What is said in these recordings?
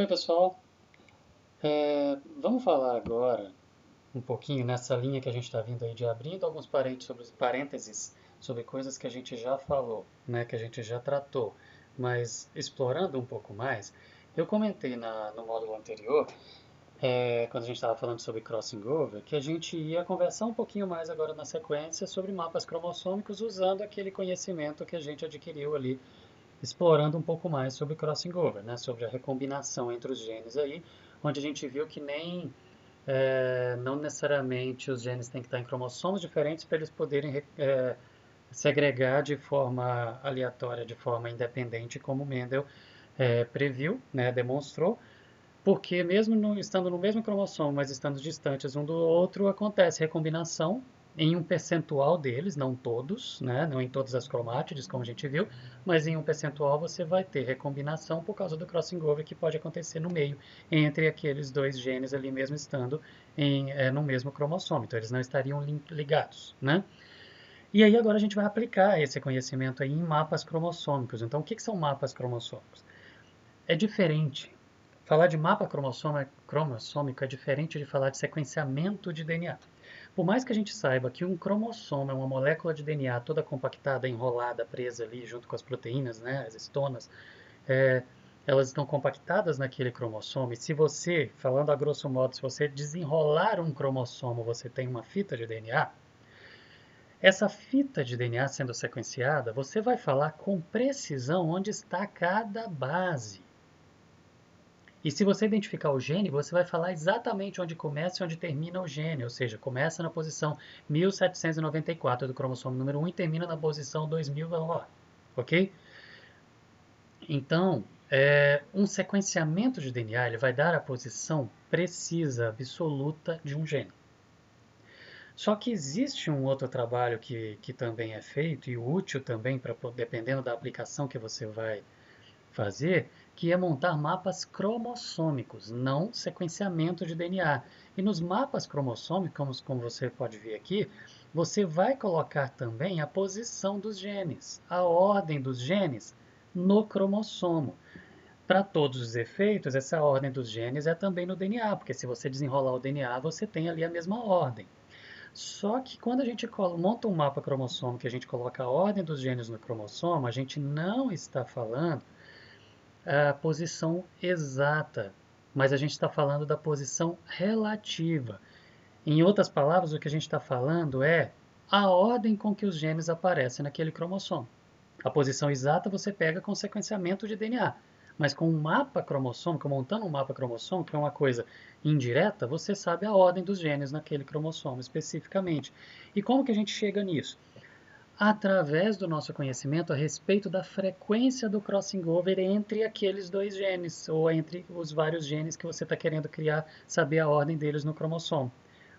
Oi, pessoal. Vamos falar agora um pouquinho nessa linha que a gente está vindo aí de abrindo alguns parênteses sobre coisas que a gente já falou, né, que a gente já tratou, mas explorando um pouco mais. Eu comentei no módulo anterior, quando a gente estava falando sobre crossing over, que a gente ia conversar um pouquinho mais agora na sequência sobre mapas cromossômicos usando aquele conhecimento que a gente adquiriu ali explorando um pouco mais sobre crossing over, né, sobre a recombinação entre os genes aí, onde a gente viu que não necessariamente os genes têm que estar em cromossomos diferentes para eles poderem segregar de forma aleatória, de forma independente, como Mendel previu, né, demonstrou, porque mesmo estando no mesmo cromossomo, mas estando distantes um do outro, acontece recombinação em um percentual deles, não todos, né? Não em todas as cromátides, como a gente viu, mas em um percentual você vai ter recombinação por causa do crossing over que pode acontecer no meio, entre aqueles dois genes ali mesmo estando no mesmo cromossomo. Então eles não estariam ligados, né? E aí agora a gente vai aplicar esse conhecimento aí em mapas cromossômicos. Então o que são mapas cromossômicos? É diferente. Falar de mapa cromossômico é diferente de falar de sequenciamento de DNA. Por mais que a gente saiba que um cromossomo é uma molécula de DNA toda compactada, enrolada, presa ali junto com as proteínas, né, as histonas, é, elas estão compactadas naquele cromossomo. E se você, falando a grosso modo, se você desenrolar um cromossomo, você tem uma fita de DNA. Essa fita de DNA sendo sequenciada, você vai falar com precisão onde está cada base. E se você identificar o gene, você vai falar exatamente onde começa e onde termina o gene, ou seja, começa na posição 1794 do cromossomo número 1 e termina na posição 2000, ok? Então, um sequenciamento de DNA ele vai dar a posição precisa, absoluta de um gene. Só que existe um outro trabalho que também é feito e útil também, dependendo da aplicação que você vai fazer, que é montar mapas cromossômicos, não sequenciamento de DNA. E nos mapas cromossômicos, como você pode ver aqui, você vai colocar também a posição dos genes, a ordem dos genes no cromossomo. Para todos os efeitos, essa ordem dos genes é também no DNA, porque se você desenrolar o DNA, você tem ali a mesma ordem. Só que quando a gente monta um mapa cromossômico e a gente coloca a ordem dos genes no cromossomo, a gente não está falando a posição exata, mas a gente está falando da posição relativa. Em outras palavras, o que a gente está falando é a ordem com que os genes aparecem naquele cromossomo. A posição exata você pega com sequenciamento de DNA, mas com um mapa cromossômico, montando um mapa cromossômico, que é uma coisa indireta, você sabe a ordem dos genes naquele cromossomo especificamente. E como que a gente chega nisso? Através do nosso conhecimento a respeito da frequência do crossing over entre aqueles dois genes, ou entre os vários genes que você está querendo criar, saber a ordem deles no cromossomo.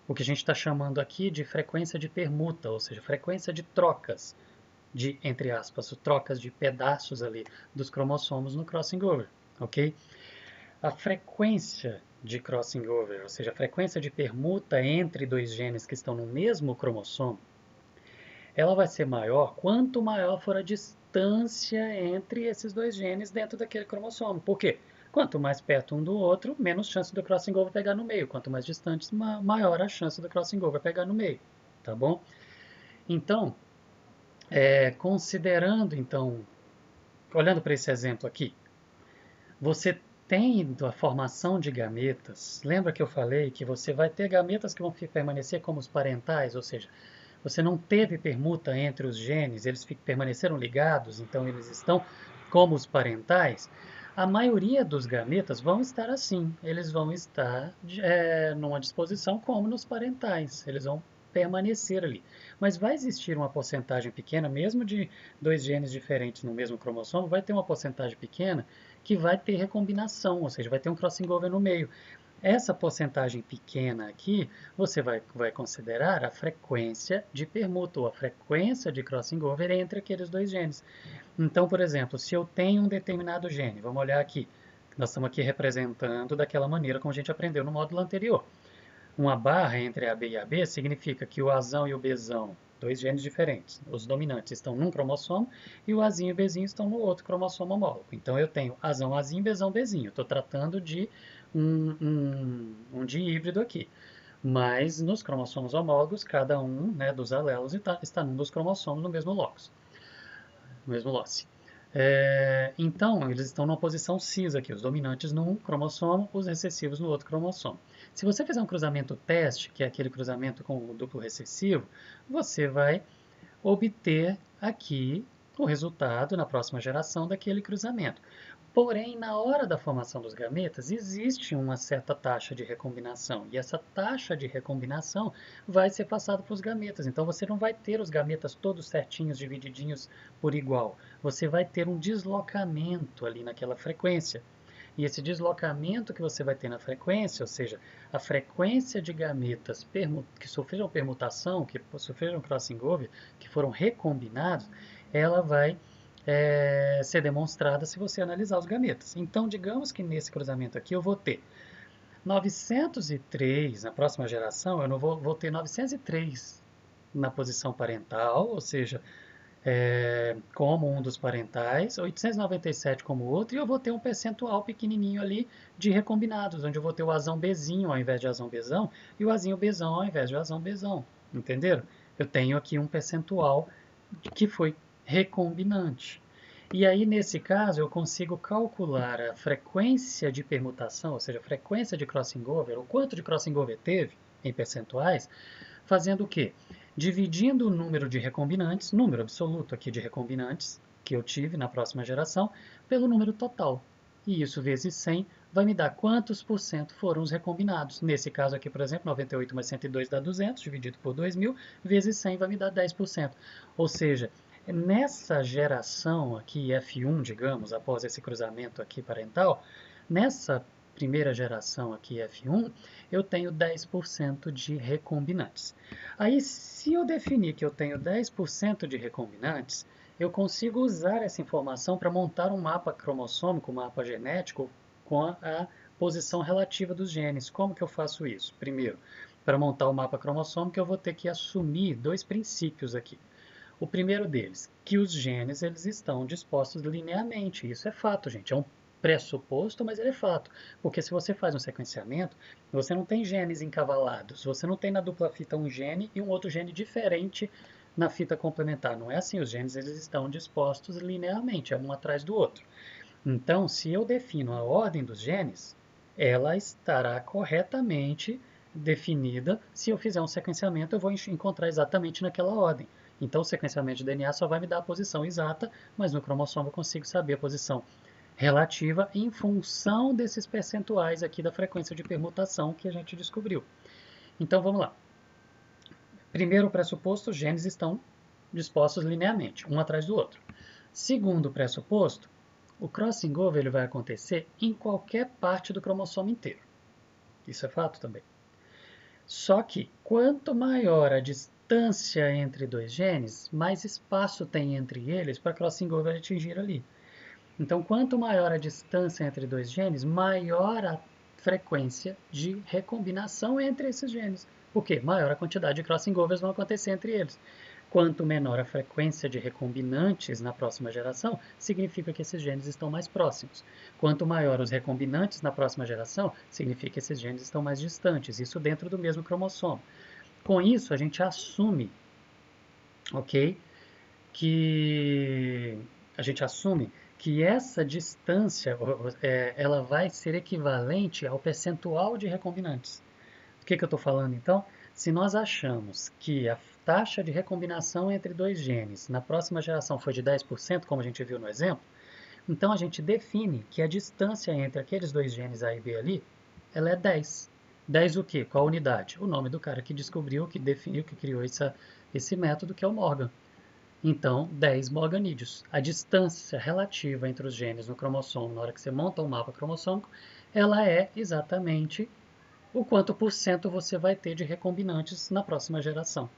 O que a gente está chamando aqui de frequência de permuta, ou seja, frequência de trocas, de, entre aspas, trocas de pedaços ali dos cromossomos no crossing over, ok? A frequência de crossing over, ou seja, a frequência de permuta entre dois genes que estão no mesmo cromossomo, ela vai ser maior quanto maior for a distância entre esses dois genes dentro daquele cromossomo. Por quê? Quanto mais perto um do outro, menos chance do crossing over pegar no meio. Quanto mais distantes, maior a chance do crossing over pegar no meio. Tá bom? Então, considerando, então, olhando para esse exemplo aqui, você tem a formação de gametas. Lembra que eu falei que você vai ter gametas que vão permanecer como os parentais, ou seja, você não teve permuta entre os genes, eles permaneceram ligados, então eles estão como os parentais. A maioria dos gametas vão estar assim, eles vão estar numa disposição como nos parentais, eles vão permanecer ali. Mas vai existir uma porcentagem pequena, mesmo de dois genes diferentes no mesmo cromossomo, vai ter uma porcentagem pequena que vai ter recombinação, ou seja, vai ter um crossing over no meio. Essa porcentagem pequena aqui, você vai considerar a frequência de permuta, ou a frequência de crossing over entre aqueles dois genes. Então, por exemplo, se eu tenho um determinado gene, vamos olhar aqui, nós estamos aqui representando daquela maneira como a gente aprendeu no módulo anterior. Uma barra entre a B e a B significa que o Azão e o Bzão dois genes diferentes. Os dominantes estão num cromossomo e o Azinho e o Bzinho estão no outro cromossomo homólogo. Então eu tenho Azão, Azinho, Bzão, Bzinho. Estou tratando de um dihíbrido aqui. Mas nos cromossomos homólogos, cada um, né, dos alelos está num dos cromossomos no mesmo locus, no mesmo loci. Então, eles estão numa posição cis aqui, os dominantes num cromossomo, os recessivos no outro cromossomo. Se você fizer um cruzamento teste, que é aquele cruzamento com o duplo recessivo, você vai obter aqui o resultado na próxima geração daquele cruzamento. Porém, na hora da formação dos gametas, existe uma certa taxa de recombinação, e essa taxa de recombinação vai ser passada para os gametas. Então, você não vai ter os gametas todos certinhos, divididinhos por igual. Você vai ter um deslocamento ali naquela frequência. E esse deslocamento que você vai ter na frequência, ou seja, a frequência de gametas que sofreram permutação, que sofreram crossing over, que foram recombinados, ela vai ser demonstrada se você analisar os gametas. Então, digamos que nesse cruzamento aqui eu vou ter 903, na próxima geração, eu não vou ter 903 na posição parental, ou seja, como um dos parentais, 897 como outro, e eu vou ter um percentual pequenininho ali de recombinados, onde eu vou ter o azão Bzinho ao invés de azão Bzão, e o azinho Bzão ao invés de azão Bzão. Entenderam? Eu tenho aqui um percentual que foi recombinante. E aí, nesse caso, eu consigo calcular a frequência de permutação, ou seja, a frequência de crossing over, o quanto de crossing over teve em percentuais, fazendo o quê? Dividindo o número de recombinantes, número absoluto aqui de recombinantes que eu tive na próxima geração, pelo número total. E isso vezes 100 vai me dar quantos por cento foram os recombinados. Nesse caso aqui, por exemplo, 98 mais 102 dá 200, dividido por 2.000, vezes 100 vai me dar 10%. Ou seja, nessa geração aqui, F1, digamos, após esse cruzamento aqui parental, nessa primeira geração aqui, F1, eu tenho 10% de recombinantes. Aí, se eu definir que eu tenho 10% de recombinantes, eu consigo usar essa informação para montar um mapa cromossômico, um mapa genético, com a posição relativa dos genes. Como que eu faço isso? Primeiro, para montar o mapa cromossômico, eu vou ter que assumir dois princípios aqui. O primeiro deles, que os genes eles estão dispostos linearmente. Isso é fato, gente. É um pressuposto, mas ele é fato. Porque se você faz um sequenciamento, você não tem genes encavalados. Você não tem na dupla fita um gene e um outro gene diferente na fita complementar. Não é assim. Os genes eles estão dispostos linearmente, um atrás do outro. Então, se eu defino a ordem dos genes, ela estará corretamente definida. Se eu fizer um sequenciamento, eu vou encontrar exatamente naquela ordem. Então, o sequenciamento de DNA só vai me dar a posição exata, mas no cromossomo eu consigo saber a posição relativa em função desses percentuais aqui da frequência de permutação que a gente descobriu. Então, vamos lá. Primeiro pressuposto, os genes estão dispostos linearmente, um atrás do outro. Segundo pressuposto, o crossing over ele vai acontecer em qualquer parte do cromossomo inteiro. Isso é fato também. Só que, quanto maior a distância entre dois genes, mais espaço tem entre eles para crossing over atingir ali. Então, quanto maior a distância entre dois genes, maior a frequência de recombinação entre esses genes. Por quê? Maior a quantidade de crossing overs vão acontecer entre eles. Quanto menor a frequência de recombinantes na próxima geração, significa que esses genes estão mais próximos. Quanto maior os recombinantes na próxima geração, significa que esses genes estão mais distantes, isso dentro do mesmo cromossomo. Com isso, a gente assume, ok, que essa distância ela vai ser equivalente ao percentual de recombinantes. O que eu estou falando então? Se nós achamos que a taxa de recombinação entre dois genes na próxima geração foi de 10%, como a gente viu no exemplo, então a gente define que a distância entre aqueles dois genes A e B ali, ela é 10. 10 o quê? Qual a unidade? O nome do cara que descobriu, que definiu, que criou esse método, que é o Morgan. Então, 10 morganídeos. A distância relativa entre os genes no cromossomo, na hora que você monta um mapa cromossômico, ela é exatamente o quanto por cento você vai ter de recombinantes na próxima geração.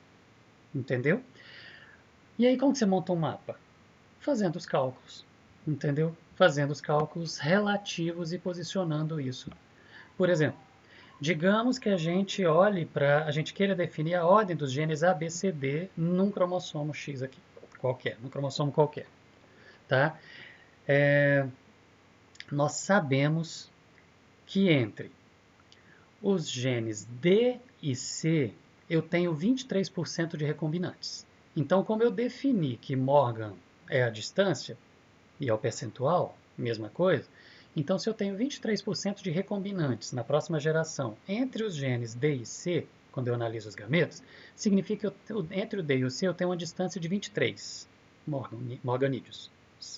Entendeu? E aí, como que você monta um mapa? Fazendo os cálculos. Entendeu? Fazendo os cálculos relativos e posicionando isso. Por exemplo, Digamos que a gente olhe para, a gente queira definir a ordem dos genes A, B, C, D num cromossomo X aqui, qualquer, num cromossomo qualquer, tá? Nós sabemos que entre os genes D e C eu tenho 23% de recombinantes. Então, como eu defini que Morgan é a distância e é o percentual, mesma coisa, então se eu tenho 23% de recombinantes na próxima geração entre os genes D e C, quando eu analiso os gametas, significa que entre o D e o C eu tenho uma distância de 23 morganídeos,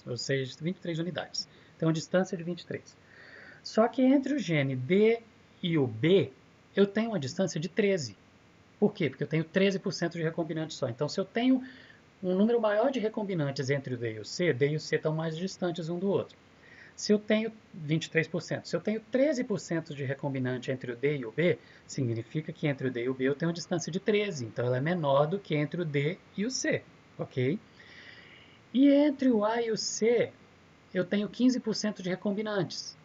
ou seja, 23 unidades. Então, uma distância de 23. Só que entre o gene D e o B, eu tenho uma distância de 13. Por quê? Porque eu tenho 13% de recombinantes só. Então, se eu tenho um número maior de recombinantes entre o D e o C estão mais distantes um do outro. Se eu tenho 23%, se eu tenho 13% de recombinante entre o D e o B, significa que entre o D e o B eu tenho uma distância de 13. Então, ela é menor do que entre o D e o C, ok? E entre o A e o C, eu tenho 15% de recombinantes.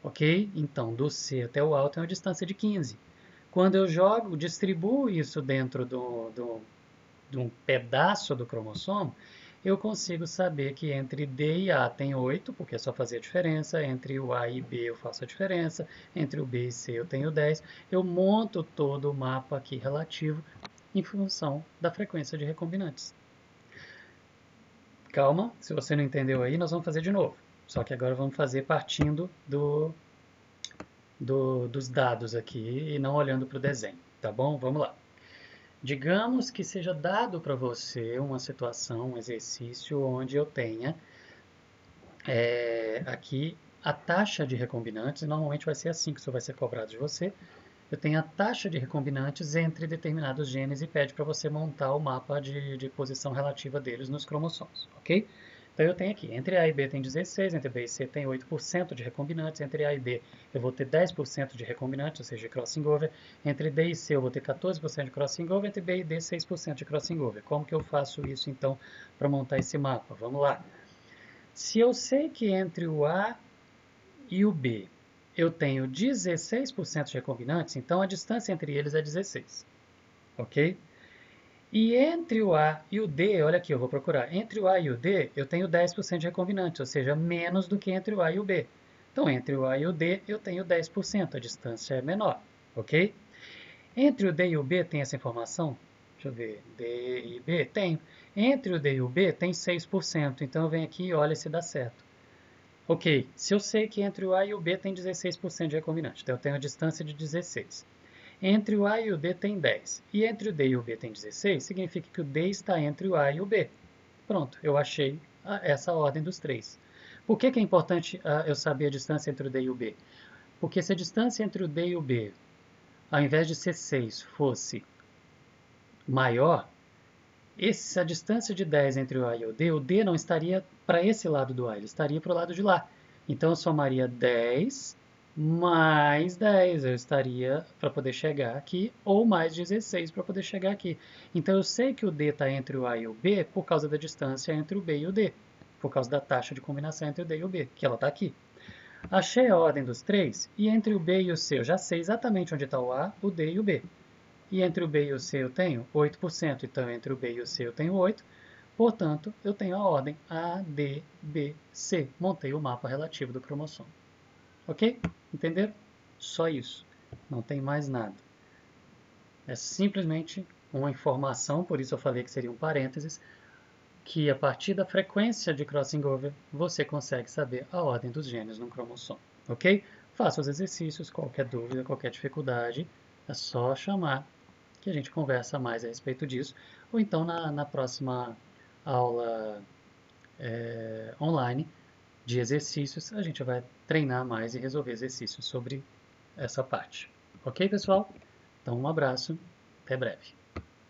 Ok? Então, do C até o A tem uma distância de 15. Quando eu distribuo isso dentro de um pedaço do cromossomo, eu consigo saber que entre D e A tem 8, porque é só fazer a diferença, entre o A e B eu faço a diferença, entre o B e C eu tenho 10. Eu monto todo o mapa aqui relativo em função da frequência de recombinantes. Calma, se você não entendeu aí, nós vamos fazer de novo. Só que agora vamos fazer partindo dos dados aqui e não olhando para o desenho, tá bom? Vamos lá. Digamos que seja dado para você uma situação, um exercício onde eu tenha aqui a taxa de recombinantes, e normalmente vai ser assim que isso vai ser cobrado de você. Eu tenho a taxa de recombinantes entre determinados genes e pede para você montar o mapa de posição relativa deles nos cromossomos, ok? Então eu tenho aqui, entre A e B tem 16, entre B e C tem 8% de recombinantes, entre A e B eu vou ter 10% de recombinantes, ou seja, de crossing over, entre D e C eu vou ter 14% de crossing over, entre B e D 6% de crossing over. Como que eu faço isso então para montar esse mapa? Vamos lá. Se eu sei que entre o A e o B eu tenho 16% de recombinantes, então a distância entre eles é 16, ok? E entre o A e o D, olha aqui, eu vou procurar. Entre o A e o D, eu tenho 10% de recombinantes, ou seja, menos do que entre o A e o B. Então, entre o A e o D, eu tenho 10%, a distância é menor, ok? Entre o D e o B tem essa informação? Deixa eu ver, D e B? Tem. Entre o D e o B tem 6%, então eu venho aqui e olho se dá certo. Ok, se eu sei que entre o A e o B tem 16% de recombinante, então eu tenho a distância de 16. Entre o A e o D tem 10. E entre o D e o B tem 16, significa que o D está entre o A e o B. Pronto, eu achei essa ordem dos três. Por que é importante eu saber a distância entre o D e o B? Porque se a distância entre o D e o B, ao invés de ser 6, fosse maior, a distância de 10 entre o A e o D não estaria para esse lado do A, ele estaria para o lado de lá. Então eu somaria 10 mais 10, eu estaria para poder chegar aqui, ou mais 16 para poder chegar aqui. Então eu sei que o D está entre o A e o B por causa da distância entre o B e o D, por causa da taxa de combinação entre o D e o B, que ela está aqui. Achei a ordem dos três, e entre o B e o C eu já sei exatamente onde está o A, o D e o B. E entre o B e o C eu tenho 8%, então entre o B e o C eu tenho 8%, portanto eu tenho a ordem A, D, B, C. Montei o mapa relativo do cromossomo. Ok? Entenderam? Só isso. Não tem mais nada. É simplesmente uma informação, por isso eu falei que seria um parênteses, que a partir da frequência de crossing over você consegue saber a ordem dos genes num cromossomo. Ok? Faça os exercícios, qualquer dúvida, qualquer dificuldade, é só chamar que a gente conversa mais a respeito disso, ou então na próxima aula online de exercícios, a gente vai treinar mais e resolver exercícios sobre essa parte. Ok, pessoal? Então, um abraço, até breve.